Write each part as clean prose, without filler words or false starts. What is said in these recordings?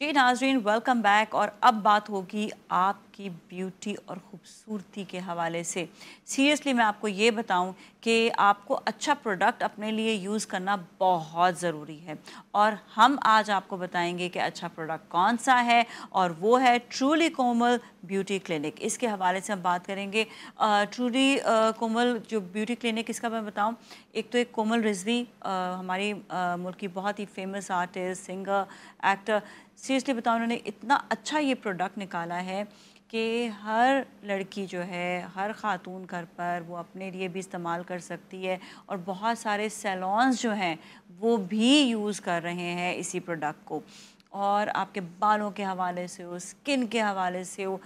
जी नाज़रीन, welcome back. और अब बात होगी आपकी ब्यूटी और ख़ूबसूरती के हवाले से। सीरियसली मैं आपको ये बताऊं कि आपको अच्छा प्रोडक्ट अपने लिए यूज़ करना बहुत ज़रूरी है, और हम आज आपको बताएंगे कि अच्छा प्रोडक्ट कौन सा है, और वो है ट्रूली कोमल ब्यूटी क्लिनिक। इसके हवाले से हम बात करेंगे। ट्रूली कोमल जो ब्यूटी क्लिनिक, इसका मैं बताऊं, एक तो एक कोमल रिजवी हमारी मुल्क की बहुत ही famous artist, singer, actor. Seriously बताऊं, उन्होंने इतना अच्छा ये प्रोडक्ट निकाला है कि हर लड़की जो है, हर ख़ातून घर पर वो अपने लिए भी इस्तेमाल कर सकती है, और बहुत सारे सैलॉन्स जो हैं वो भी यूज़ कर रहे हैं इसी प्रोडक्ट को। और आपके बालों के हवाले से हो, स्किन के हवाले से हो,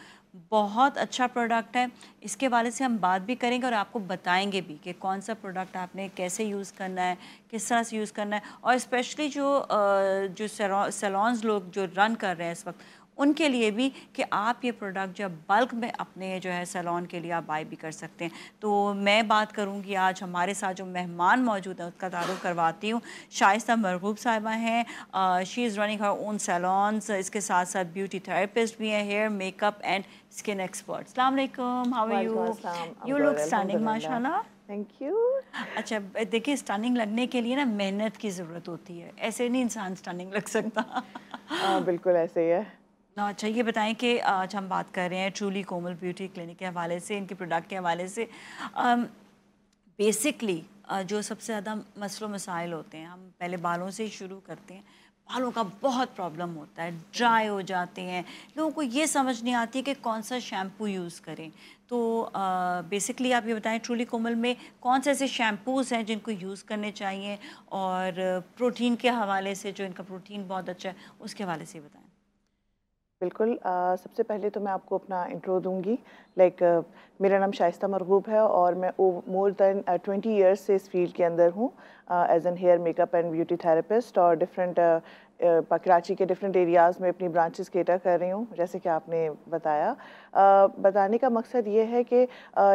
बहुत अच्छा प्रोडक्ट है। इसके हवाले से हम बात भी करेंगे और आपको बताएंगे भी कि कौन सा प्रोडक्ट आपने कैसे यूज़ करना है, किस तरह से यूज़ करना है। और स्पेशली जो सैलॉन्स लोग जो रन कर रहे हैं इस वक्त, उनके लिए भी कि आप ये प्रोडक्ट जो बल्क में अपने जो है सैलॉन के लिए आप बाय भी कर सकते हैं। तो मैं बात करूंगी, आज हमारे साथ जो मेहमान मौजूद हैं उसका तारुफ करवाती हूँ। शाइस्ता मरगूब साहिबा हैं। She is running her own salons. इसके साथ साथ ब्यूटी थेरेपिस्ट भी हैं, hair makeup and skin expert. अस्सलाम वालेकुम, how are you? You look stunning माशाल्लाह। Thank you. अच्छा, देखिए, स्टनिंग लगने के लिए ना मेहनत की ज़रूरत होती है, ऐसे नहीं इंसान स्टनिंग लग सकता। बिल्कुल ऐसे ही है। अच्छा, ये बताएं कि आज हम बात कर रहे हैं ट्रूली कोमल ब्यूटी क्लिनिक के हवाले से, इनके प्रोडक्ट के हवाले से। बेसिकली जो सबसे ज़्यादा मसलो मसाइल होते हैं, हम पहले बालों से ही शुरू करते हैं। बालों का बहुत प्रॉब्लम होता है, ड्राई हो जाते हैं, लोगों को ये समझ नहीं आती है कि कौन सा शैम्पू यूज़ करें। तो बेसिकली आप ये बताएं, ट्रूली कोमल में कौन से ऐसे शैम्पूज़ हैं जिनको यूज़ करने चाहिए, और प्रोटीन के हवाले से, जो इनका प्रोटीन बहुत अच्छा है, उसके हवाले से बताएं। बिल्कुल। सबसे पहले तो मैं आपको अपना इंट्रो दूंगी। मेरा नाम शाइस्ता मरगूब है और मैं मोर दैन 20 इयर्स से इस फील्ड के अंदर हूँ as an hair makeup and beauty therapist, और डिफरेंट कराची के डिफरेंट एरियाज़ में अपनी ब्रांचेस केटर कर रही हूँ, जैसे कि आपने बताया। बताने का मकसद ये है कि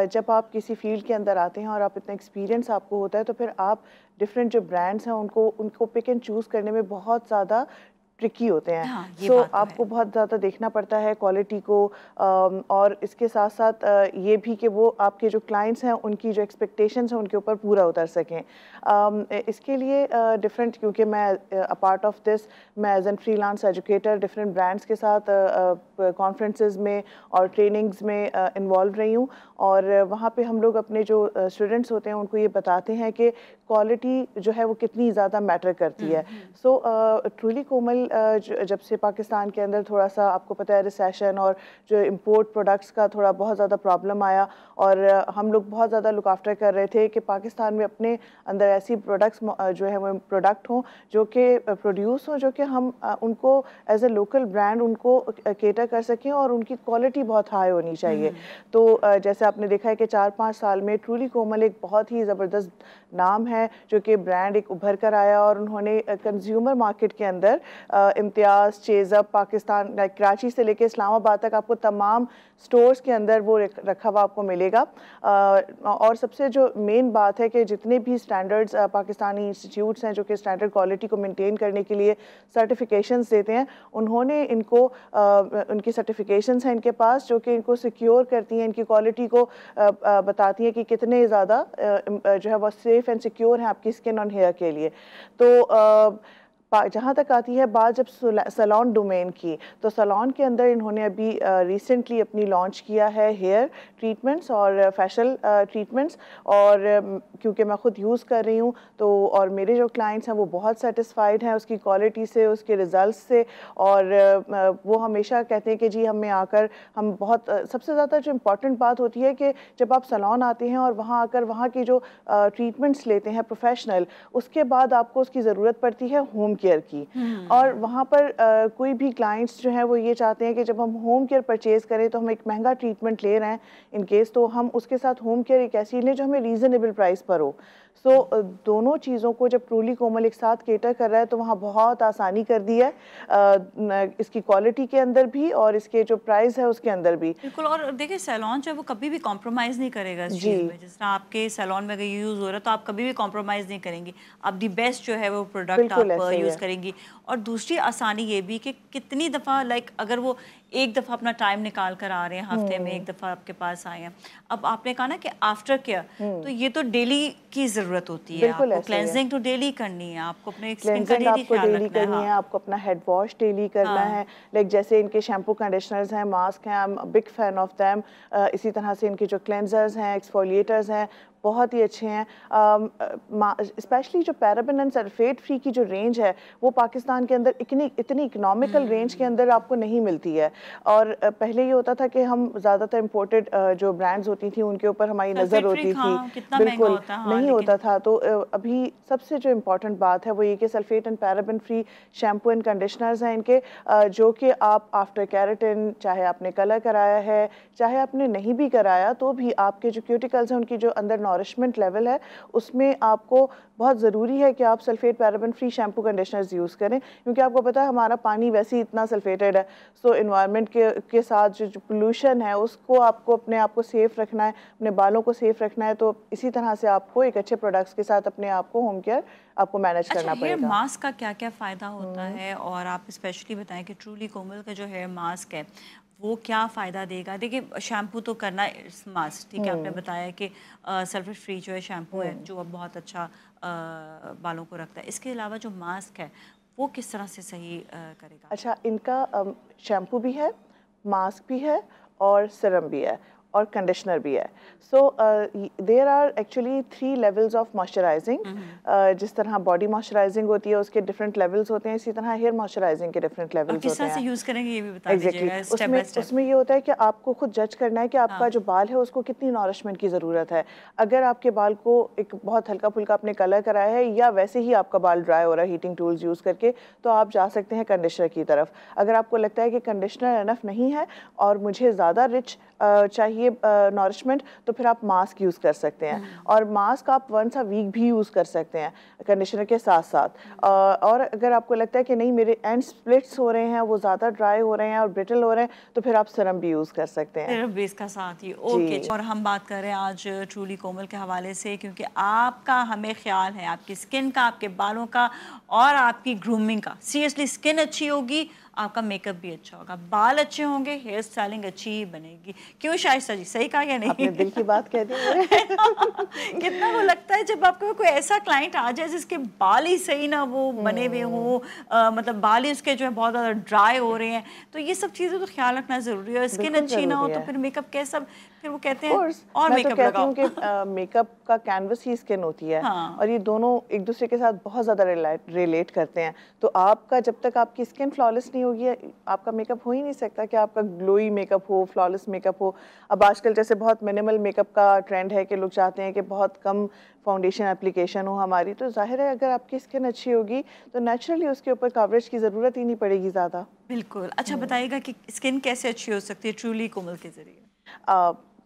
जब आप किसी फील्ड के अंदर आते हैं और आप इतना एक्सपीरियंस आपको होता है, तो फिर आप डिफरेंट जो ब्रांड्स हैं उनको पिक एंड चूज़ करने में बहुत ज़्यादा ट्रिकी होते हैं। हाँ, ये बात तो है। आपको बहुत ज़्यादा देखना पड़ता है क्वालिटी को, और इसके साथ साथ ये भी कि वो आपके जो क्लाइंट्स हैं उनकी जो एक्सपेक्टेशंस हैं उनके ऊपर पूरा उतर सकें। इसके लिए डिफरेंट, क्योंकि मैं अपार्ट ऑफ दिस मैं as an freelance educator different brands के साथ कॉन्फ्रेंसेस में और ट्रेनिंग्स में इन्वॉल्व रही हूँ, और वहाँ पे हम लोग अपने जो स्टूडेंट्स होते हैं उनको ये बताते हैं कि क्वालिटी जो है वो कितनी ज़्यादा मैटर करती है। सो ट्रूली कोमल जब से पाकिस्तान के अंदर थोड़ा सा, आपको पता है, रिसेशन और जो इंपोर्ट प्रोडक्ट्स का थोड़ा बहुत ज़्यादा प्रॉब्लम आया, और हम लोग बहुत ज़्यादा लुक आफ्टर कर रहे थे कि पाकिस्तान में अपने अंदर ऐसी प्रोडक्ट्स जो है वो प्रोडक्ट हों जो कि प्रोड्यूस हो, जो कि हम उनको एज ए लोकल ब्रांड उनको केटर कर सकें, और उनकी क्वालिटी बहुत हाई होनी चाहिए। तो जैसे आपने देखा है कि 4-5 साल में ट्रूली कोमल एक बहुत ही ज़बरदस्त नाम है, जो कि ब्रांड एक उभर कर आया, और उन्होंने कंज्यूमर मार्केट के अंदर इम्तियाज़, चेज़अप, पाकिस्तान, कराची से लेके इस्लामाबाद तक आपको तमाम स्टोर्स के अंदर वो रखा हुआ आपको मिलेगा। और सबसे जो मेन बात है कि जितने भी स्टैंडर्ड्स पाकिस्तानी इंस्टीट्यूट्स हैं जो कि स्टैंडर्ड क्वालिटी को मेंटेन करने के लिए सर्टिफिकेशंस देते हैं, उन्होंने इनको उनकी सर्टिफिकेशंस हैं इनके पास, जो कि इनको सिक्योर करती हैं, इनकी क्वालिटी को बताती हैं कि कितने ज़्यादा जो है वो सेफ़ एंड सिक्योर हैं आपकी स्किन और हेयर के लिए। तो जहाँ तक आती है बात जब सैलून डोमेन की, तो सैलून के अंदर इन्होंने अभी रिसेंटली अपनी लॉन्च किया है हेयर ट्रीटमेंट्स और फेशियल ट्रीटमेंट्स, और क्योंकि मैं खुद यूज़ कर रही हूँ, तो और मेरे जो क्लाइंट्स हैं वो बहुत सेटिस्फाइड हैं उसकी क्वालिटी से, उसके रिज़ल्ट से, और वो हमेशा कहते हैं कि जी हमें आकर हम बहुत सबसे ज़्यादा जो इम्पॉर्टेंट बात होती है कि जब आप सैलून आते हैं और वहाँ आकर वहाँ की जो ट्रीटमेंट्स लेते हैं प्रोफेशनल, उसके बाद आपको उसकी ज़रूरत पड़ती है होम केयर की। और वहाँ पर कोई भी क्लाइंट्स जो हैं वो ये चाहते हैं कि जब हम होम केयर परचेज़ करें तो हम एक महंगा ट्रीटमेंट ले रहे हैं इन केस, तो हम उसके साथ होम केयर एक ऐसी लें जो हमें रीज़नेबल प्राइस पर हो। सो दोनों चीज़ों को जब ट्रूली कोमल एक साथ केटर कर रहा है तो वहाँ बहुत आसानी कर दी है, इसकी क्वालिटी के अंदर भी और इसके जो प्राइस है उसके अंदर भी। बिल्कुल, और देखिए सैलून जो है वो कभी भी कॉम्प्रोमाइज़ नहीं करेगा इस चीज़ में। जिस तरह आपके सैलून में अगर यूज़ हो रहा है तो आप कभी भी कॉम्प्रोमाइज़ नहीं करेंगी, आप दी बेस्ट जो है वो प्रोडक्ट बिल्कुल आप ऐसे ही यूज़ है। करेंगी। और दूसरी आसानी ये भी कि कितनी दफ़ा लाइक अगर वो एक दफ़ा अपना टाइम निकाल कर आ रहे हैं, हफ्ते में एक दफ़ा आपके पास आए हैं। अब आपने कहा ना कि आफ्टर केयर, तो ये तो डेली की ज़रूरत होती है, बिल्कुल आपको ऐसे ही है। क्लेंजिंग तो डेली करनी है, आपको अपने स्किन का क्लेंजिंग डेली आपको ख्याल डेली रखना है। करनी है, हाँ, आपको अपना हेड वॉश डेली करना हाँ। है। लाइक जैसे इनके शैम्पू कंडीशनर्स हैं, मास्क हैं, I am big fan of them. इसी तरह से इनके जो क्लेंजर्स हैं, एक्सफोलिएटर्स हैं, बहुत ही अच्छे हैं। स्पेशली जो पैराबेन एंड सल्फेट फ्री की जो रेंज है वो पाकिस्तान के अंदर इतनी इकोनॉमिकल रेंज के अंदर आपको नहीं मिलती है। और पहले ये होता था कि हम ज़्यादातर इम्पोर्टेड जो ब्रांड्स होती थी उनके ऊपर हमारी नज़र सल्फेट फ्री होती थी, कितना महंगा बिल्कुल होता है, हाँ, नहीं लेकिन होता था। तो अभी सबसे जो इम्पोर्टेंट बात है वो ये कि sulphate and paraben free shampoo and conditioners हैं इनके, जो कि आप आफ्टर केराटिन, चाहे आपने कलर कराया है चाहे आपने नहीं भी कराया, तो भी आपके जो क्यूटिकल्स हैं उनकी जो अंदर नॉरिशमेंट लेवल है उसमें आपको बहुत ज़रूरी है कि आप sulphate paraben free shampoo conditioners use करें, क्योंकि आपको पता है हमारा पानी वैसे ही इतना सल्फेटेड है। सो इन्वायरमेंट के साथ जो पोल्यूशन है उसको आपको अपने आप को सेफ़ रखना है, अपने बालों को सेफ़ रखना है। तो इसी तरह से आपको एक अच्छे प्रोडक्ट्स के साथ अपने आप को होम केयर आपको मैनेज अच्छा, करना हेयर पड़ेगा। मास्क का क्या क्या फ़ायदा होता है, और आप स्पेशली बताएं कि ट्रूली कोमल का जो हेयर मास्क है वो क्या फ़ायदा देगा। देखिए शैम्पू तो करना इट्स मस्ट, ठीक है, आपने बताया कि सल्फेट फ्री जो है शैम्पू है जो अब बहुत अच्छा बालों को रखता है। इसके अलावा जो मास्क है वो किस तरह से सही करेगा। अच्छा, इनका शैम्पू भी है, मास्क भी है और सीरम भी है और कंडीशनर भी है। So there are actually 3 levels of moisturising. जिस तरह बॉडी मॉइस्चराइजिंग होती है उसके डिफरेंट लेवल्स होते हैं, इसी तरह हेयर मॉइस्चराइजिंग के डिफरेंट और लेवल्स किस होते तरह से हैं। यूज़ करेंगे ये भी बता एग्जैक्टली दीजिएगा स्टेप उसमें बाय स्टेप। उसमें ये होता है कि आपको खुद जज करना है कि आपका हाँ, जो बाल है उसको कितनी नॉरिशमेंट की ज़रूरत है। अगर आपके बाल को एक बहुत हल्का फुल्का आपने कलर कराया है या वैसे ही आपका बाल ड्राई हो रहा है हीटिंग टूल्स यूज़ करके, तो आप जा सकते हैं कंडीशनर की तरफ। अगर आपको लगता है कि कंडीशनर इनफ नहीं है और मुझे ज़्यादा रिच चाहिए नॉरिशमेंट, तो फिर आप मास्क यूज़ कर सकते हैं। और मास्क आप वंस अ वीक भी यूज़ कर सकते हैं कंडीशनर के साथ साथ। और अगर आपको लगता है कि नहीं मेरे एंड स्प्लिट्स हो रहे हैं, वो ज़्यादा ड्राई हो रहे हैं और ब्रिटल हो रहे हैं, तो फिर आप सीरम भी यूज़ कर सकते हैं। सिर्फ बेस का साथ ही, ओके। जी। और हम बात कर रहे हैं आज ट्रूली कोमल के हवाले से, क्योंकि आपका हमें ख्याल है आपकी स्किन का, आपके बालों का और आपकी ग्रूमिंग का। सीरियसली स्किन अच्छी होगी, आपका मेकअप भी अच्छा होगा, बाल अच्छे होंगे, हेयर स्टाइलिंग अच्छी ही बनेगी। क्यों शाइस्ता जी, सही कहा या नहीं? आपने दिल की बात कह दी मुझे। कितना वो लगता है जब आपको कोई ऐसा क्लाइंट आ जाए जिसके बाल ही सही ना वो बने हुए हों, मतलब बाल ही उसके जो है बहुत ज़्यादा ड्राई हो रहे हैं, तो ये सब चीज़ें तो ख्याल रखना ज़रूरी है। और स्किन बिल्कुल अच्छी ना हो ज़रूरी तो है। फिर मेकअप कैसा, फिर वो कहते हैं कोर्स और मैं तो मेकअप कहती लगाओ। हूँ कि मेकअप का कैनवस ही स्किन होती है हाँ, और ये दोनों एक दूसरे के साथ बहुत ज़्यादा रिलेट करते हैं। तो आपका जब तक आपकी स्किन फ्लॉलेस नहीं होगी, आपका मेकअप हो ही नहीं सकता कि आपका ग्लोई मेकअप हो, फ्लॉलेस मेकअप हो। अब आजकल जैसे बहुत मिनिमल मेकअप का ट्रेंड है कि लोग चाहते हैं कि बहुत कम फाउंडेशन एप्लीकेशन हो हमारी, तो जाहिर है अगर आपकी स्किन अच्छी होगी तो नेचुरली उसके ऊपर कवरेज की ज़रूरत ही नहीं पड़ेगी ज़्यादा। बिल्कुल। अच्छा बताइएगा कि स्किन कैसे अच्छी हो सकती है ट्रूली कोमल के ज़रिए?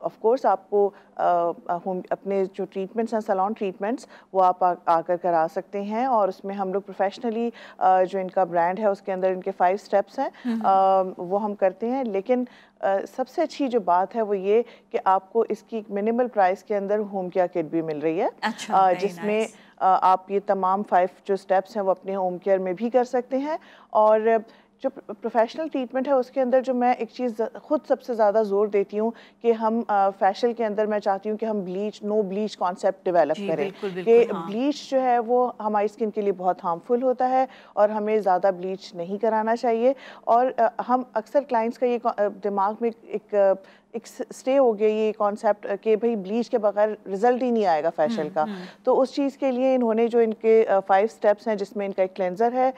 ऑफ कोर्स आपको होम अपने जो ट्रीटमेंट्स हैं, सैलून ट्रीटमेंट्स, वो आप आकर करा सकते हैं। और उसमें हम लोग प्रोफेशनली जो इनका ब्रांड है उसके अंदर इनके 5 स्टेप्स हैं, वो हम करते हैं। लेकिन सबसे अच्छी जो बात है वो ये कि आपको इसकी मिनिमल प्राइस के अंदर होम केयर किट भी मिल रही है, अच्छा, वेरी जिसमें नाइस। आप ये तमाम 5 जो स्टेप्स हैं वो अपने होम केयर में भी कर सकते हैं। और जो प्रोफेशनल ट्रीटमेंट है उसके अंदर जो मैं एक चीज़ खुद सबसे ज़्यादा ज़ोर देती हूँ कि हम फेशियल के अंदर मैं चाहती हूँ कि हम नो ब्लीच कॉन्सेप्ट डेवलप जी, करें। बिल्कुल, कि बिल्कुल, हाँ। ब्लीच जो है वो हमारी स्किन के लिए बहुत हार्मफुल होता है और हमें ज़्यादा ब्लीच नहीं कराना चाहिए। और हम अक्सर क्लाइंट्स का ये दिमाग में एक स्टे हो गया ये कॉन्सेप्ट कि भाई ब्लीच के बगैर रिजल्ट ही नहीं आएगा फेशियल का। तो उस चीज़ के लिए इन्होंने जो इनके 5 स्टेप्स हैं, जिसमें इनका एक क्लेंजर है,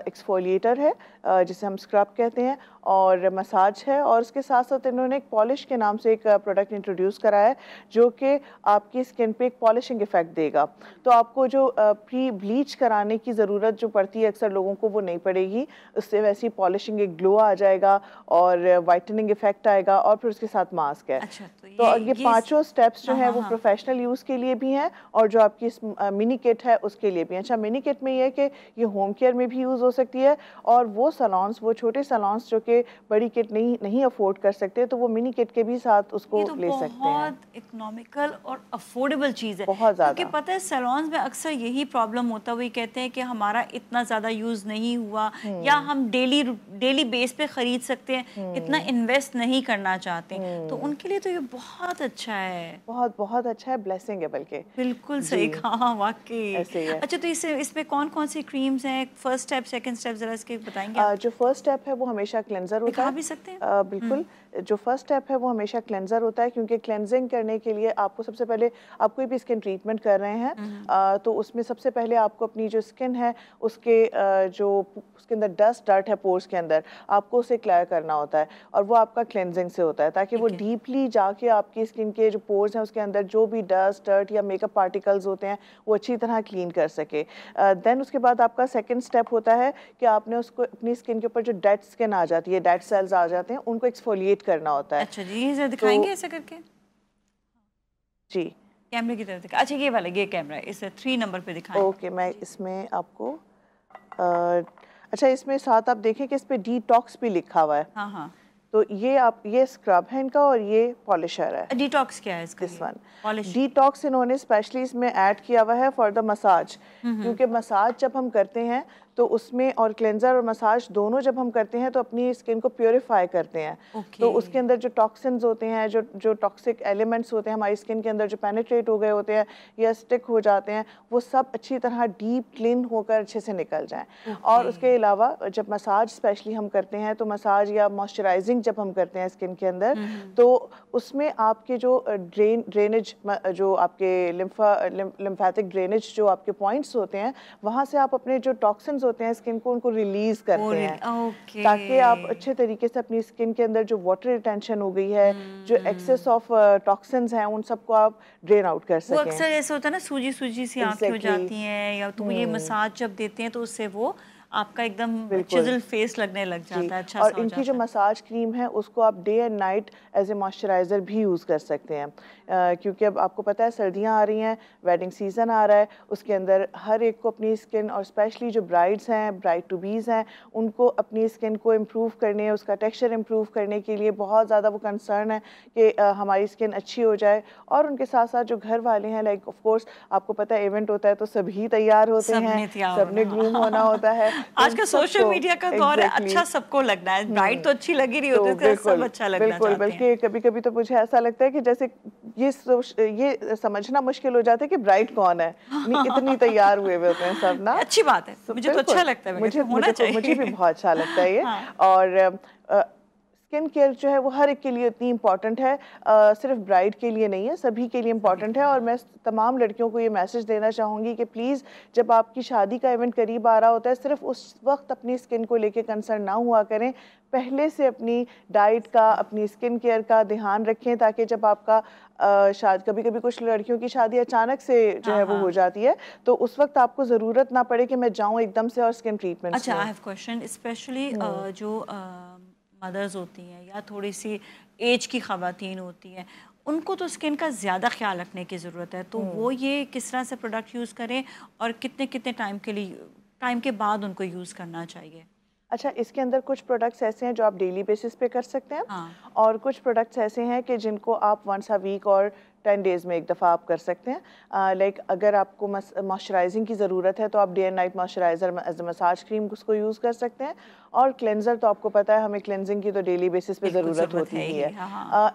एक्सफोलिएटर है जिसे हम स्क्रब कहते हैं, और मसाज है, और उसके साथ साथ इन्होंने एक पॉलिश के नाम से एक प्रोडक्ट इंट्रोड्यूस करा है जो कि आपकी स्किन पे एक पॉलिशिंग इफेक्ट देगा। तो आपको जो प्री ब्लीच कराने की ज़रूरत जो पड़ती है अक्सर लोगों को वो नहीं पड़ेगी, उससे वैसी पॉलिशिंग एक ग्लो आ जाएगा और वाइटनिंग इफेक्ट आएगा, और फिर उसके साथ मास्क है। अच्छा, तो ये पांचों स्टेप्स जो हाँ, हैं हाँ, वो हाँ। प्रोफेशनल यूज़ के लिए भी हैं और जो आपकी मिनी किट है उसके लिए भी। अच्छा, मिनी किट में ये है कि ये होम केयर में भी यूज़ हो सकती है, और वो सैलून्स, वो छोटे सैलून्स जो कि बड़ी किट नहीं अफोर्ड कर सकते, तो वो मिनी किट के भी साथ उसको ये तो ले सकते हैं। बहुत इकोनॉमिकल और अफोर्डेबल चीज़ है, बहुत क्योंकि ज़्यादा। पता है सैलून्स में अक्सर यही प्रॉब्लम होता है, वही कहते हैं कि हमारा इतना ज़्यादा यूज़ नहीं हुआ, या हम डेली बेस पे ख़रीद सकते हैं, इतना इन्वेस्ट नहीं करना चाहते, तो उनके लिए तो ये बहुत अच्छा है। बहुत बहुत अच्छा है, ब्लेसिंग है बल्कि। बिल्कुल सही जी, कहा, वाकई। ऐसे ही है। अच्छा, तो इसमें कौन कौन सी क्रीम्स हैं, फर्स्ट स्टेप सेकंड स्टेप ज़रा इसके बताएंगे आप? जो फर्स्ट स्टेप है वो हमेशा क्लेंजर होता दिखा है। भी सकते हैं? बिल्कुल, जो फर्स्ट स्टेप है वो हमेशा क्लेंजर होता है, क्योंकि क्लेंजिंग करने के लिए आपको सबसे पहले, आप कोई भी स्किन ट्रीटमेंट कर रहे हैं तो उसमें सबसे पहले आपको अपनी जो स्किन है उसके जो उसके अंदर डर्ट है पोर्स के अंदर, आपको उसे क्लियर करना होता है, और वो आपका क्लेंजिंग से होता है, ताकि वो ठीक है। डीपली जाके आपकी स्किन के जो पोर्स हैं उसके अंदर जो भी डर्ट या मेकअप पार्टिकल्स होते हैं वो अच्छी तरह क्लीन कर सके। देन उसके बाद आपका सेकंड स्टेप होता है कि आपने उसको अपनी स्किन के ऊपर जो डेड स्किन आ जाती है, डेड सेल्स आ जाते हैं, उनको एक्सफोलिएट करना होता है। अच्छा जी, ये ज़रा तो दिखाएंगे ऐसा करके? जी, कैमरे की तरफ दिखा, अच्छा ये वाला, ये कैमरा है, इसे 3 नंबर पे दिखाएं। ओके, मैं इसमें आपको अच्छा, इसमें साथ आप देखें कि इस पे डिटॉक्स भी लिखा हुआ है। हाँ, हाँ। तो ये स्क्रब है इनका, और ये पॉलिशर है। डिटॉक्स क्या है इसका? This one polish. डिटॉक्स इन्होंने स्पेशली इसमें ऐड किया हुआ है फॉर द मसाज, क्योंकि मसाज जब हम करते हैं तो उसमें, और क्लेंजर और मसाज दोनों जब हम करते हैं तो अपनी स्किन को प्योरीफाई करते हैं। ओके। तो उसके अंदर जो टॉक्सिन्स होते हैं, जो टॉक्सिक एलिमेंट्स होते हैं हमारी स्किन के अंदर, जो पेनिट्रेट हो गए होते हैं या स्टिक हो जाते हैं, वो सब अच्छी तरह डीप क्लीन होकर अच्छे से निकल जाएं। और उसके अलावा जब मसाज स्पेशली हम करते हैं, तो मसाज या मॉइस्चराइजिंग जब हम करते हैं स्किन के अंदर, तो उसमें आपके जो ड्रेनेज, जो आपके लिम्फेटिक ड्रेनेज, जो आपके पॉइंट्स होते हैं, वहाँ से आप अपने जो टॉक्सिन्स होते हैं स्किन को, उनको रिलीज करते हैं, ओके। ताकि आप अच्छे तरीके से अपनी स्किन के अंदर जो वाटर रिटेंशन हो गई है, जो एक्सेस ऑफ टॉक्सिन्स हैं, उन सबको आप ड्रेन आउट कर वो सकें। अक्सर ऐसा होता है ना, सूजी सूजी सी आंखें हो जाती हैं, या तो ये मसाज जब देते हैं तो उससे वो आपका एकदम बिल्कुल चिजल फेस लगने लग जी। जाता है, अच्छा और सा हो इनकी जो जाता है। मसाज क्रीम है उसको आप day and night as a moisturiser भी यूज़ कर सकते हैं, क्योंकि अब आपको पता है सर्दियाँ आ रही हैं, वेडिंग सीज़न आ रहा है, उसके अंदर हर एक को अपनी स्किन, और स्पेशली जो ब्राइड्स हैं, ब्राइड टू बीज़ हैं, उनको अपनी स्किन को इम्प्रूव करने, उसका टेक्सचर इम्प्रूव करने के लिए बहुत ज़्यादा वो कंसर्न है कि हमारी स्किन अच्छी हो जाए। और उनके साथ साथ जो घर वाले हैं, लाइक ऑफ कोर्स आपको पता है इवेंट होता है तो सभी तैयार होते हैं, सबने ग्रूम होना होता है। आज का सोशल मीडिया का दौर है, अच्छा सबको लगना है, ब्राइड तो अच्छी लगी रही होती है, बिल्कुल सब अच्छा लगना बिल्कुल, चाहते हैं। बल्कि कभी कभी तो मुझे ऐसा लगता है कि जैसे ये समझना मुश्किल हो जाता है कि ब्राइड कौन है, इतनी तैयार हुए होते हैं सब ना। अच्छी बात है, मुझे तो अच्छा लगता है, मुझे भी बहुत अच्छा लगता है ये। हाँ। और स्किन केयर जो है वो हर एक के लिए इतनी इम्पॉर्टेंट है, सिर्फ ब्राइड के लिए नहीं है, सभी के लिए इम्पॉर्टेंट है। और मैं तमाम लड़कियों को ये मैसेज देना चाहूँगी कि प्लीज़, जब आपकी शादी का इवेंट करीब आ रहा होता है, सिर्फ उस वक्त अपनी स्किन को लेके कंसर्न ना हुआ करें, पहले से अपनी डाइट का, अपनी स्किन केयर का ध्यान रखें, ताकि जब आपका कभी कभी कुछ लड़कियों की शादी अचानक से जो है वो हो जाती है, तो उस वक्त आपको ज़रूरत ना पड़े कि मैं जाऊँ एकदम से और स्किन ट्रीटमेंट। अच्छा, आई हैव क्वेश्चन, स्पेशली जो मदर्स होती हैं या थोड़ी सी एज की ख़वातीन होती हैं, उनको तो स्किन का ज़्यादा ख्याल रखने की ज़रूरत है, तो वो ये किस तरह से प्रोडक्ट यूज़ करें और कितने कितने टाइम के बाद उनको यूज़ करना चाहिए? अच्छा, इसके अंदर कुछ प्रोडक्ट्स ऐसे हैं जो आप डेली बेसिस पे कर सकते हैं, हाँ। और कुछ प्रोडक्ट्स ऐसे हैं कि जिनको आप वंस अ वीक और 10 डेज़ में एक दफ़ा आप कर सकते हैं। लाइक अगर आपको मॉइस्चराइजिंग की ज़रूरत है तो आप day and night moisturiser as a massage cream उसको यूज़ कर सकते हैं। और क्लेंजर तो आपको पता है हमें क्लेंजिंग की तो डेली बेसिस पे ज़रूरत होती ही है।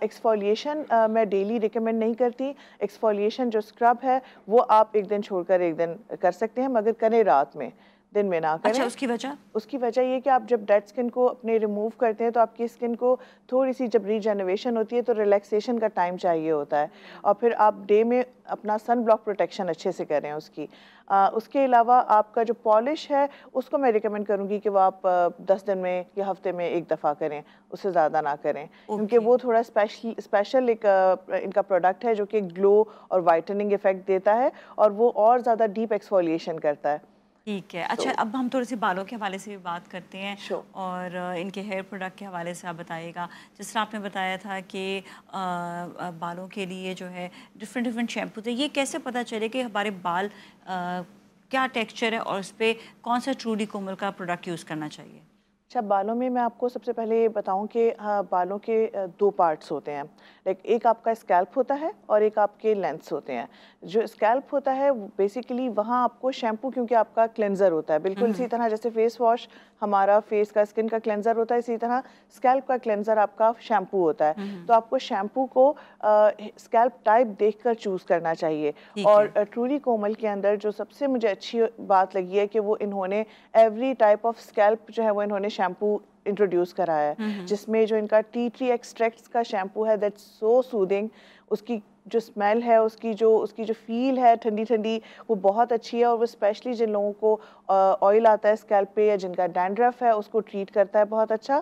एक्सफोलिएशन मैं डेली रिकमेंड नहीं करती। एक्सफोलिएशन जो स्क्रब है वो आप एक दिन छोड़कर एक दिन कर सकते हैं, मगर करें रात में। दिन में ना करें। अच्छा, उसकी वजह? उसकी वजह ये कि आप जब डेड स्किन को अपने रिमूव करते हैं तो आपकी स्किन को थोड़ी सी जब रीजनरेशन होती है तो रिलैक्सेशन का टाइम चाहिए होता है, और फिर आप डे में अपना सन ब्लॉक प्रोटेक्शन अच्छे से करें उसकी। उसके अलावा आपका जो पॉलिश है उसको मैं रिकमेंड करूँगी कि वो आप 10 दिन में या हफ्ते में एक दफ़ा करें, उससे ज़्यादा ना करें, क्योंकि वो थोड़ा स्पेशल एक इनका प्रोडक्ट है जो कि ग्लो और वाइटनिंग इफेक्ट देता है और वो और ज़्यादा डीप एक्सफोलिएशन करता है। ठीक है। अच्छा, अब हम थोड़ी सी बालों के हवाले से भी बात करते हैं और इनके हेयर प्रोडक्ट के हवाले से आप बताइएगा। जिस तरह आपने बताया था कि बालों के लिए जो है डिफरेंट डिफरेंट शैम्पू थे, ये कैसे पता चले कि हमारे बाल क्या टेक्सचर है और उस पर कौन सा ट्रूली कोमल का प्रोडक्ट यूज़ करना चाहिए? अच्छा, बालों में मैं आपको सबसे पहले ये बताऊं कि बालों के दो पार्ट्स होते हैं। लाइक एक आपका स्कैल्प होता है और एक आपके लेंथ्स होते हैं। जो स्कैल्प होता है बेसिकली वहाँ आपको शैम्पू, क्योंकि आपका क्लेंजर होता है, बिल्कुल इसी तरह जैसे फेस वॉश हमारा फेस का स्किन का क्लेंजर होता है, इसी तरह स्कैल्प का क्लेंजर आपका शैम्पू होता है। तो आपको शैम्पू को स्कैल्प टाइप देखकर चूज़ करना चाहिए। और ट्रूली कोमल के अंदर जो सबसे मुझे अच्छी बात लगी है कि वो इन्होंने एवरी टाइप ऑफ स्कैल्प जो है वो इन्होंने शैम्पू इंट्रोड्यूस कराया है, जिसमें जो इनका टी ट्री एक्सट्रैक्ट्स का शैम्पू है दैट्स सो सूदिंग। उसकी जो स्मेल है, उसकी जो फील है ठंडी ठंडी, वो बहुत अच्छी है। और वो स्पेशली जिन लोगों को ऑयल आता है स्कैल्प पे या जिनका डैंड्रफ है उसको ट्रीट करता है बहुत अच्छा।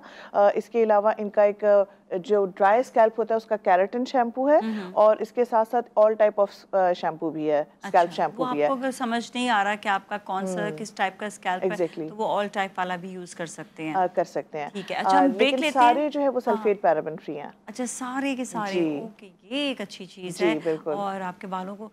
इसके अलावा इनका एक जो ड्राई स्कैल्प होता है उसका केराटिन शैम्पू है, और इसके साथ साथ ऑल टाइप ऑफ शैम्पू भी है, स्कैल्प शैम्पू भी है। आपको अगर समझ नहीं आ रहा कि आपका कौन सा किस टाइप का स्कैल्प है, तो वो ऑल टाइप वाला भी यूज कर सकते हैं। कर सकते हैं। ठीक है। अच्छा, हम ब्रेक लेते हैं। सारे जो है वो सल्फेट पैराबेन फ्री हैं। अच्छा, सारे के सारे। ओके, ये एक अच्छी चीज़ है। बिल्कुल। और आपके बालों को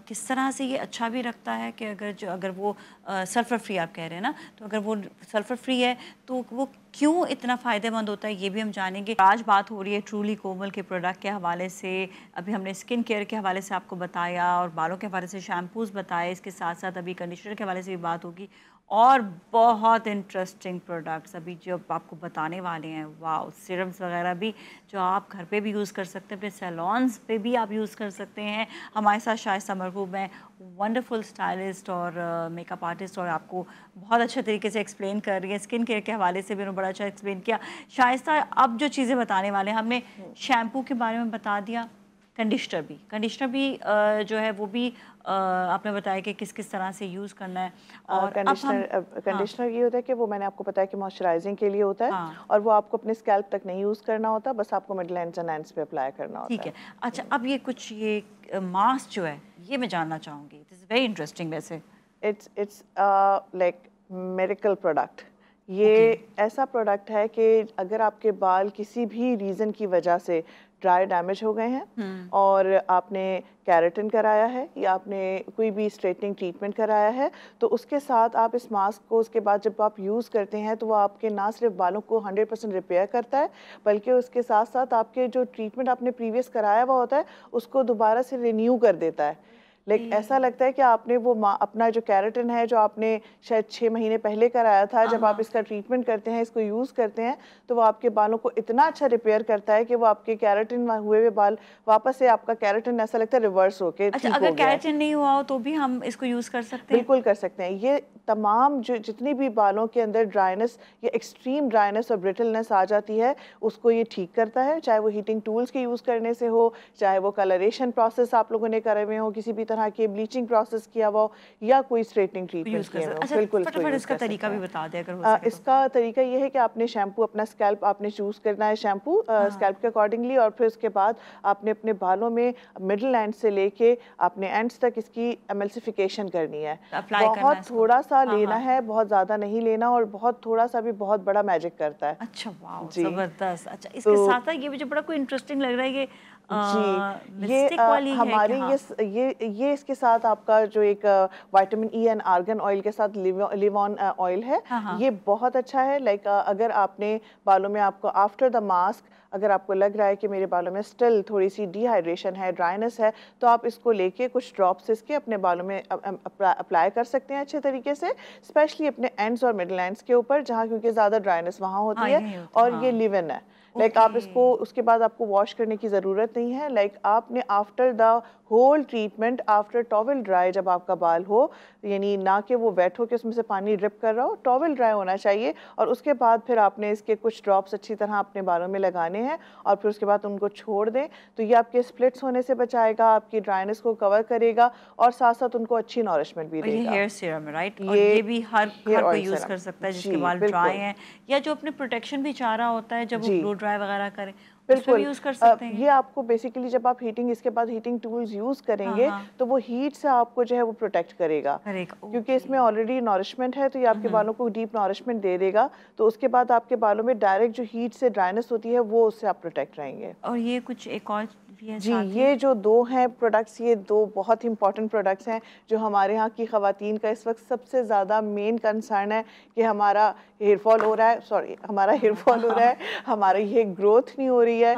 किस तरह से ये अच्छा भी रखता है कि अगर वो सल्फ़र फ्री आप कह रहे हैं ना, तो अगर वो सल्फ़र फ्री है तो वो क्यों इतना फ़ायदेमंद होता है, ये भी हम जानेंगे। आज बात हो रही है ट्रूली कोमल के प्रोडक्ट के हवाले से। अभी हमने स्किन केयर के हवाले से आपको बताया और बालों के हवाले से शैम्पूज़ बताए, इसके साथ साथ अभी कंडीशनर के हवाले से भी बात होगी और बहुत इंटरेस्टिंग प्रोडक्ट्स अभी जो आपको बताने वाले हैं। वाओ, सीरम्स वगैरह भी जो आप घर पे भी यूज़ कर सकते हैं, अपने सैलॉन्स पे भी आप यूज़ कर सकते हैं। हमारे साथ शाइस्ता मरगूब हैं, वंडरफुल स्टाइलिस्ट और मेकअप आर्टिस्ट, और आपको बहुत अच्छे तरीके से एक्सप्लेन कर रही है। स्किन केयर के हवाले से भी उन्होंने बड़ा अच्छा एक्सप्लेन किया। शाइस्ता, अब जो चीज़ें बताने वाले हैं, हमने शैम्पू के बारे में बता दिया, कंडीशनर भी जो है वो भी आपने बताया कि किस किस तरह से यूज़ करना है। और कंडीशनर ये होता है कि वो मैंने आपको बताया कि मॉइस्चराइजिंग के लिए होता है, और वो आपको अपने स्कैल्प तक नहीं यूज़ करना होता, बस आपको मिडल एंड्स एंड एंड्स पे अप्लाई करना होता है। ठीक है। अच्छा, अब ये मास्क जो है ये मैं जानना चाहूँगी। It is very interesting. वैसे इट्स लाइक मिरेकल प्रोडक्ट। ये ऐसा प्रोडक्ट है कि अगर आपके बाल किसी भी रीज़न की वजह से ड्राई डैमेज हो गए हैं और आपने केराटिन कराया है या आपने कोई भी स्ट्रेटनिंग ट्रीटमेंट कराया है, तो उसके साथ आप इस मास्क को उसके बाद जब आप यूज़ करते हैं तो वो आपके ना सिर्फ बालों को 100% रिपेयर करता है, बल्कि उसके साथ साथ आपके जो ट्रीटमेंट आपने प्रीवियस कराया हुआ होता है उसको दोबारा से रिन्यू कर देता है। ऐसा लगता है कि आपने वो अपना जो केराटिन है जो आपने शायद 6 महीने पहले कराया था, जब आप इसका ट्रीटमेंट करते हैं, इसको यूज़ करते हैं, तो वो आपके बालों को इतना अच्छा रिपेयर करता है कि वो आपके केराटिन हुए हुए बाल वापस से आपका केराटिन ऐसा लगता है रिवर्स होके अच्छा, अगर केराटिन नहीं हुआ हो तो भी हम इसको यूज़ कर सकते हैं? बिल्कुल कर सकते हैं। ये तमाम जो जितनी भी बालों के अंदर ड्राइनेस या एक्सट्रीम ड्राइनेस और ब्रिटलनेस आ जाती है उसको ये ठीक करता है, चाहे वो हीटिंग टूल्स के यूज़ करने से हो, चाहे वो कलरेशन प्रोसेस आप लोगों ने करे हुए हो, किसी भी तरह के ब्लीचिंग प्रोसेस किया हुआ हो, या कोई स्ट्रेटनिंग ट्रीटमेंट किया हो। अच्छा, बिल्कुल फटाफट इसका तरीका भी बता दें अगर हो सके तो। इसका तरीका ये है कि आपने शैम्पू, अपना स्कैल्प आपने चूज़ करना है शैम्पू स्कैल्प के अकॉर्डिंगली, और फिर उसके बाद आपने अपने बालों में मिडिल एंड से लेके अपने एंड्स तक इसकी एमल्सिफिकेशन करनी है। बहुत थोड़ा सा लेना है, बहुत ज़्यादा नहीं लेना, और बहुत थोड़ा सा भी बहुत बड़ा मैजिक करता है। अच्छा, वाओ, जबरदस्त। अच्छा, इसके साथ ये मुझे बड़ा कोई इंटरेस्टिंग लग रहा है कि ये हमारे ये इसके साथ आपका जो एक vitamin E and argan oil के साथ लिव ऑन ऑयल है, ये बहुत अच्छा है। अगर आपने बालों में आपको आफ्टर द मास्क अगर आपको लग रहा है कि मेरे बालों में स्टिल थोड़ी सी डिहाइड्रेशन है, ड्राइनेस है, तो आप इसको लेके कुछ ड्रॉप्स इसके अपने बालों में अप्लाई कर सकते हैं अच्छे तरीके से, स्पेशली अपने एंड्स और मिडल एंड्स के ऊपर, जहाँ क्योंकि ज़्यादा ड्राइनेस वहाँ होती है, और ये लिव इन है। लाइक आप इसको उसके बाद आपको वॉश करने की ज़रूरत नहीं है। लाइक आपने after the whole treatment, after towel dry, जब आपका बाल हो, यानी ना कि वो वेट हो कि उसमें से पानी ड्रिप कर रहा हो, टॉवल ड्राई होना चाहिए। और उसके बाद फिर आपने इसके कुछ ड्रॉप्स अच्छी तरह अपने बालों में लगाने हैं और फिर उसके बाद उनको छोड़ दें। तो ये आपके स्प्लिट्स होने से बचाएगा, आपकी ड्राइनेस को कवर करेगा और साथ साथ उनको अच्छी नॉरिशमेंट भी देगा। ये हेयर सीरम है, राइट? और ये भी हर कोई यूज़ कर सकता है जिसके बाल ड्राई हैं या जो अपने प्रोटेक्शन भी चाह रहा होता है, जब वो ब्लो ड्राई वगैरह करे, बिल्कुल यूज़ कर सकते हैं। ये आपको बेसिकली जब आप हीटिंग, इसके बाद हीटिंग टूल्स यूज़ करेंगे तो वो हीट से आपको जो है वो प्रोटेक्ट करेगा क्योंकि इसमें ऑलरेडी नॉरिशमेंट है, तो ये आपके बालों को डीप नॉरिशमेंट दे देगा। तो उसके बाद आपके बालों में डायरेक्ट जो हीट से ड्राइनेस होती है वो उससे आप प्रोटेक्ट रहेंगे। और ये कुछ एक और जी, ये जो दो हैं प्रोडक्ट्स, ये दो बहुत ही इंपॉर्टेंट प्रोडक्ट्स हैं जो हमारे यहाँ की ख़वातीन का इस वक्त सबसे ज़्यादा मेन कंसर्न है कि हमारा हेयर फॉल हो रहा है, हमारा हेयर फॉल हो रहा है, हमारी ये ग्रोथ नहीं हो रही है।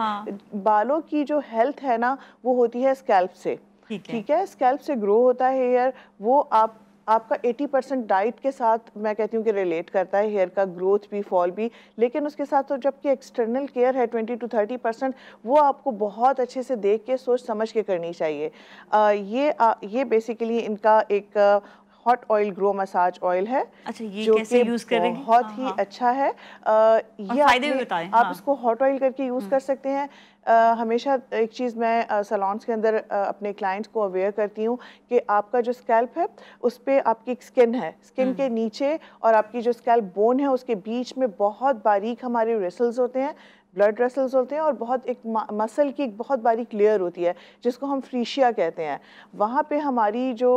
बालों की जो हेल्थ है ना वो होती है स्कैल्प से, ठीक है? स्कैल्प से ग्रो होता है हेयर, वो आपका 80% डाइट के साथ मैं कहती हूँ कि रिलेट करता है, हेयर का ग्रोथ भी, फॉल भी। लेकिन उसके साथ तो जबकि एक्सटर्नल केयर है 20 to 30%, वो आपको बहुत अच्छे से देख के सोच समझ के करनी चाहिए। ये बेसिकली इनका एक hot oil grow massage oil है। अच्छा, ये कैसे यूज़ करेंगे? बहुत ही अच्छा है। ये फायदे भी बताएं। आप इसको हॉट ऑयल करके यूज़ कर सकते हैं। हमेशा एक चीज़ मैं सैलून्स के अंदर अपने क्लाइंट्स को अवेयर करती हूँ कि आपका जो स्कैल्प है उस पर आपकी एक स्किन है, स्किन के नीचे और आपकी जो स्कैल्प बोन है उसके बीच में बहुत बारीक हमारे रिसल्स होते हैं, ब्लड वेसल्स होते हैं और बहुत एक मसल की एक बहुत बारीक लेयर होती है जिसको हम फ्रीशिया कहते हैं। वहाँ पे हमारी जो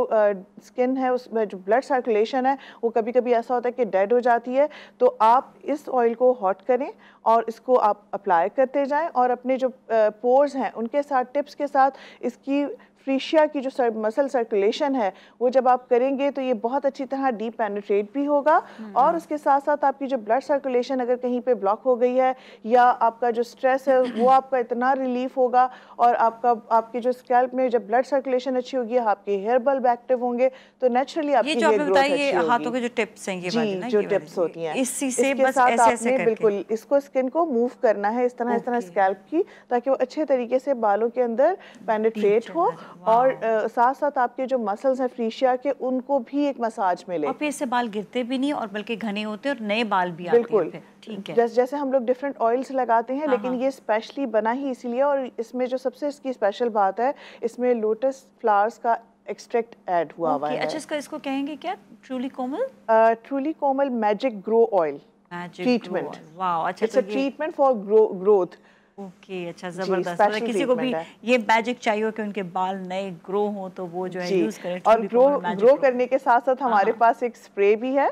स्किन है उसमें जो ब्लड सर्कुलेशन है वो कभी कभी ऐसा होता है कि डेड हो जाती है। तो आप इस ऑयल को हॉट करें और इसको आप अप्लाई करते जाएं और अपने जो पोर्स हैं उनके साथ, टिप्स के साथ इसकी फ्रीशिया की जो मसल सर्कुलेशन है वो जब आप करेंगे तो ये बहुत अच्छी तरह डीप पेनिट्रेट भी होगा। और उसके साथ साथ आपकी जो ब्लड सर्कुलेशन अगर कहीं पे ब्लॉक हो गई है या आपका जो स्ट्रेस है वो आपका इतना रिलीफ होगा और आपके जो स्कैल्प में जब ब्लड सर्कुलेशन अच्छी होगी, आपके हेयर बल्ब एक्टिव होंगे, तो नेचुरली आपकी हेयर ग्रोथ अच्छी होगी। हाथों के जो टिप्स हैं ये जी, जो टिप्स होती हैं इसके साथ आपने बिल्कुल इसको स्किन को मूव करना है इस तरह स्कैल्प की, ताकि वो अच्छे तरीके से बालों के अंदर पेनिट्रेट हो और साथ साथ आपके जो मसल्स हैं फ्रीशिया के उनको भी एक मसाज मिले। और फिर इससे बाल गिरते भी नहीं और बल्कि घने होते और नए बाल भी आते हैं फिर। ठीक है, जैसे हम लोग डिफरेंट ऑयल्स लगाते हैं लेकिन ये स्पेशली बना ही इसीलिए, और इसमें जो सबसे इसकी स्पेशल बात है इसमें लोटस फ्लावर्स का एक्सट्रैक्ट ऐड हुआ हुआ है। अच्छा, इसको कहेंगे क्या? Truly Komal? Truly Komal magic grow oil treatment. Wow, अच्छा, it's a treatment for growth. Okay, अच्छा, जबरदस्त। मतलब किसी को भी ये मैजिक चाहिए हो कि उनके बाल नए ग्रो हो तो वो जो है यूज करें। और ग्रो करने के साथ साथ हमारे पास एक स्प्रे भी है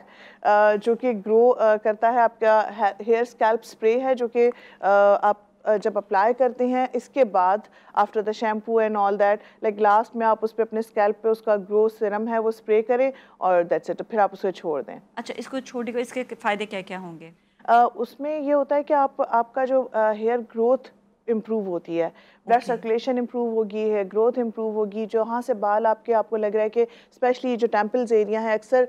जो कि ग्रो करता है, आपका हेयर स्कैल्प स्प्रे है जो कि आप जब अप्लाई करते हैं इसके बाद after the shampoo and all that, like last में आप उस पर अपने स्कैल्प पे उसका ग्रो सीरम है वो स्प्रे करें और दैट्स इट, फिर आप उसे छोड़ दें। अच्छा, इसको छोड़ के इसके फ़ायदे क्या क्या होंगे? उसमें ये होता है कि आपका जो हेयर ग्रोथ इम्प्रूव होती है, ब्लड सर्कुलेशन इम्प्रूव होगी, हेयर ग्रोथ इम्प्रूव होगी। जहाँ से बाल आपको लग रहा है कि स्पेशली जो टेम्पल्स एरिया है अक्सर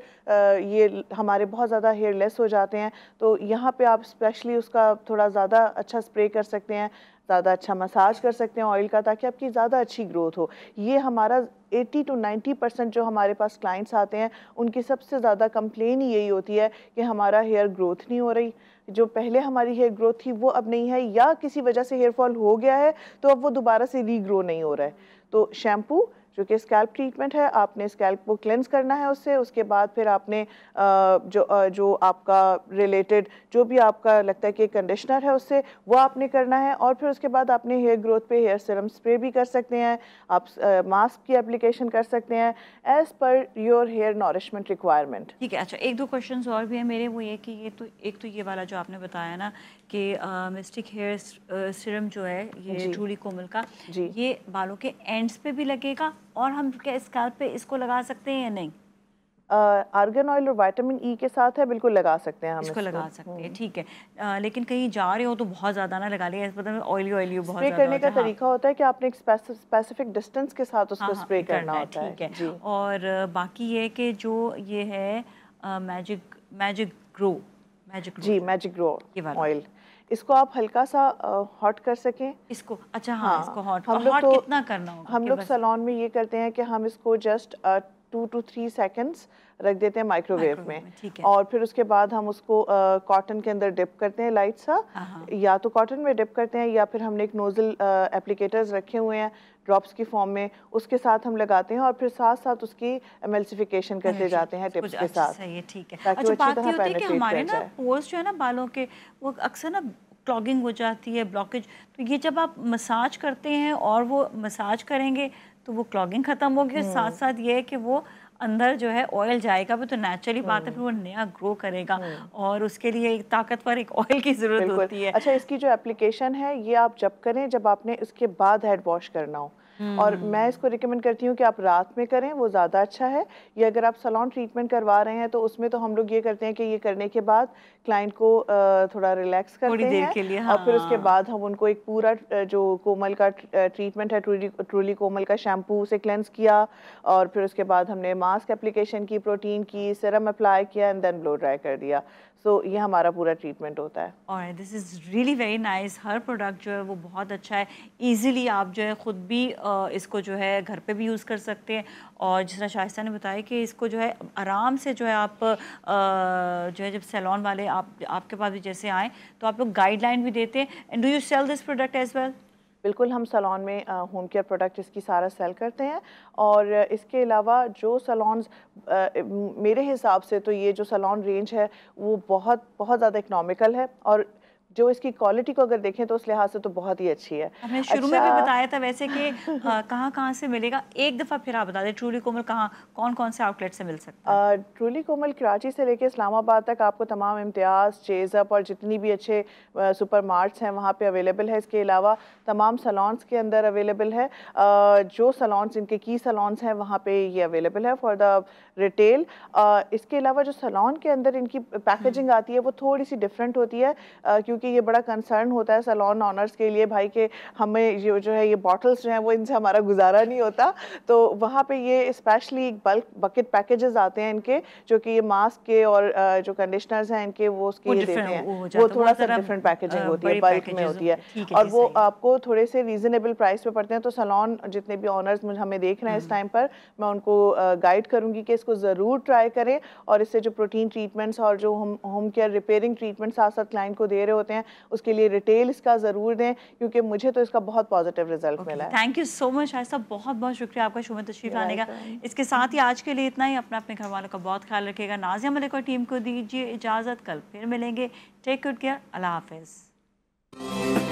ये हमारे बहुत ज़्यादा हेयर लेस हो जाते हैं, तो यहाँ पे आप स्पेशली उसका थोड़ा ज़्यादा अच्छा स्प्रे कर सकते हैं, ज़्यादा अच्छा मसाज कर सकते हैं ऑयल का, ताकि आपकी ज़्यादा अच्छी ग्रोथ हो। ये हमारा 80 to 90% जो हमारे पास क्लाइंट्स आते हैं उनकी सबसे ज़्यादा कंप्लेन ही यही होती है कि हमारा हेयर ग्रोथ नहीं हो रही, जो पहले हमारी हेयर ग्रोथ थी वो अब नहीं है, या किसी वजह से हेयर फॉल हो गया है तो अब वो दोबारा से रीग्रो नहीं हो रहा है। तो शैम्पू जो कि स्कैल्प ट्रीटमेंट है, आपने स्कैल्प को क्लेंस करना है उससे, उसके बाद फिर आपने जो आपका रिलेटेड जो भी आपका लगता है कि कंडीशनर है उससे वो आपने करना है, और फिर उसके बाद आपने हेयर ग्रोथ पे हेयर सीरम स्प्रे भी कर सकते हैं, आप मास्क की एप्लीकेशन कर सकते हैं as per your hair nourishment requirement. ठीक है, अच्छा, एक दो क्वेश्चंस और भी हैं मेरे, वो ये कि एक तो ये वाला जो आपने बताया ना कि मिस्टिक हेयर सीरम जो है ये ट्रूली कोमल का, ये बालों के एंड्स पे भी लगेगा और हम क्या स्कैल्प पे इसको लगा सकते हैं या नहीं? आर्गन ऑयल और विटामिन ई के साथ है, बिल्कुल लगा सकते हैं हम इसको लगा सकते हैं। ठीक है, लेकिन कहीं जा रहे हो तो बहुत ज़्यादा ना लगा लिया, मतलब ऑयली बहुत स्प्रे करने का तरीका होता है कि आपने एक स्पेसिफिक डिस्टेंस के साथ उसको स्प्रे करना होता है। ठीक है, और बाकी ये कि जो ये है magic grow magic grow oil, इसको आप हल्का सा हॉट कर सकें इसको। अच्छा हाँ, इसको हॉट। हम लोग हॉट तो कितना करना होगा? हम लोग सैलून में ये करते हैं कि हम इसको जस्ट 2 to 3 सेकंड्स रख देते हैं माइक्रोवेव में, ठीक है। और फिर उसके बाद हम उसको कॉटन के अंदर डिप करते हैं लाइट सा, या तो कॉटन में डिप करते हैं या फिर हमने एक नोजल एप्लीकेटर्स रखे हुए हैं ड्रॉप्स की फॉर्म में, उसके साथ हम लगाते हैं और फिर साथ साथ उसकी एमल्सिफिकेशन करते जाते हैं टिप्स के साथ। सही है, ठीक है। ताकि अच्छा, वो अच्छी बात ये तरह होती है कि हमारे ना पेनिट्रेट पोर्स जो है ना बालों के, वो अक्सर ना क्लॉगिंग हो जाती है, ब्लॉकेज। तो ये जब आप मसाज करते हैं और वो मसाज करेंगे तो वो क्लॉगिंग ख़त्म होगी, साथ साथ ये है कि वो अंदर जो है ऑयल जाएगा भी, तो नेचुरली बात है फिर वो नया ग्रो करेगा, और उसके लिए एक ताकतवर एक ऑयल की ज़रूरत होती है। अच्छा, इसकी जो एप्लीकेशन है ये आप जब करें जब आपने इसके बाद हेड वॉश करना हो, और मैं इसको रिकमेंड करती हूँ कि आप रात में करें, वो ज़्यादा अच्छा है। या अगर आप सैलून ट्रीटमेंट करवा रहे हैं तो उसमें तो हम लोग ये करते हैं कि ये करने के बाद क्लाइंट को थोड़ा रिलैक्स करते हैं के लिए, और फिर उसके बाद हम उनको एक पूरा जो कोमल का ट्रीटमेंट है, ट्रूली कोमल का शैम्पू से क्लेंस किया, और फिर उसके बाद हमने मास्क एप्लीकेशन की, प्रोटीन की, सीरम अप्लाई किया एंड देन ब्लो ड्राई कर दिया। सो ये हमारा पूरा ट्रीटमेंट होता है। और this is really very nice. Her product जो है वो बहुत अच्छा है। इजीली आप जो है ख़ुद भी इसको जो है घर पे भी यूज़ कर सकते हैं, और जिस तरह शाइस्ता ने बताया कि इसको जो है आराम से जो है आप जो है जब सैलून वाले आपके पास भी जैसे आएँ तो आप लोग गाइडलाइन भी देते हैं। And do you sell this product as well? बिल्कुल, हम सैलून में होम केयर प्रोडक्ट इसकी सारा सेल करते हैं, और इसके अलावा जो सैलून्स मेरे हिसाब से तो ये जो सैलून रेंज है वो बहुत बहुत ज़्यादा इकोनॉमिकल है, और जो इसकी क्वालिटी को अगर देखें तो उस लिहाज से तो बहुत ही अच्छी है। हमने शुरू में भी बताया था वैसे कि कहाँ से मिलेगा, एक दफ़ा फिर आप बता दें ट्रूली कोमल कौन कौन से आउटलेट से मिल सकता है? ट्रूली कोमल कराची से लेके इस्लामाबाद तक आपको तमाम इम्तियाज़, चेज़अप और जितनी भी अच्छे सुपर मार्ट्स हैं वहाँ पे अवेलेबल है। इसके अलावा तमाम सैलून्स के अंदर अवेलेबल है। जो सैलून्स इनके की सैलून्स हैं वहाँ पे ये अवेलेबल है फॉर द रिटेल। इसके अलावा जो सैलून के अंदर इनकी पैकेजिंग आती है वो थोड़ी सी डिफरेंट होती है, क्योंकि ये बड़ा कंसर्न होता है सैलून ऑनर्स के लिए भाई कि हमें ये जो है ये बॉटल्स जो हैं वो इनसे हमारा गुजारा नहीं होता, तो वहाँ पे ये स्पेशली बल्क बकेट पैकेजेस आते हैं इनके, जो कि ये मास्क के और जो कंडीशनर्स हैं इनके वो उसके ये देते हैं, वो थोड़ा सा डिफरेंट पैकेजिंग होती है, बल्क में होती है, और वो आपको थोड़े से रीजनेबल प्राइस पे पड़ते हैं। तो सैलून जितने भी ऑनर्स हमें देख रहे हैं इस टाइम पर, मैं उनको गाइड करूँगी कि इसको ज़रूर ट्राई करें, और इससे जो प्रोटीन ट्रीटमेंट्स और जो हम होम केयर रिपेयरिंग ट्रीटमेंट साथ साथ क्लाइंट को दे रहे होते हैं उसके लिए रिटेल इसका ज़रूर दें, क्योंकि मुझे तो इसका बहुत पॉजिटिव रिजल्ट मिला है। Thank you so much Shaista, बहुत बहुत शुक्रिया आपका शो में तशरीफ लाने का। इसके साथ ही आज के लिए इतना ही। अपने घर वालों का बहुत ख्याल रखिएगा। नाज़िया मलिक और टीम को दीजिए इजाज़त, कल फिर मिलेंगे। टेक गुड केयर, अल्लाह हाफिज़।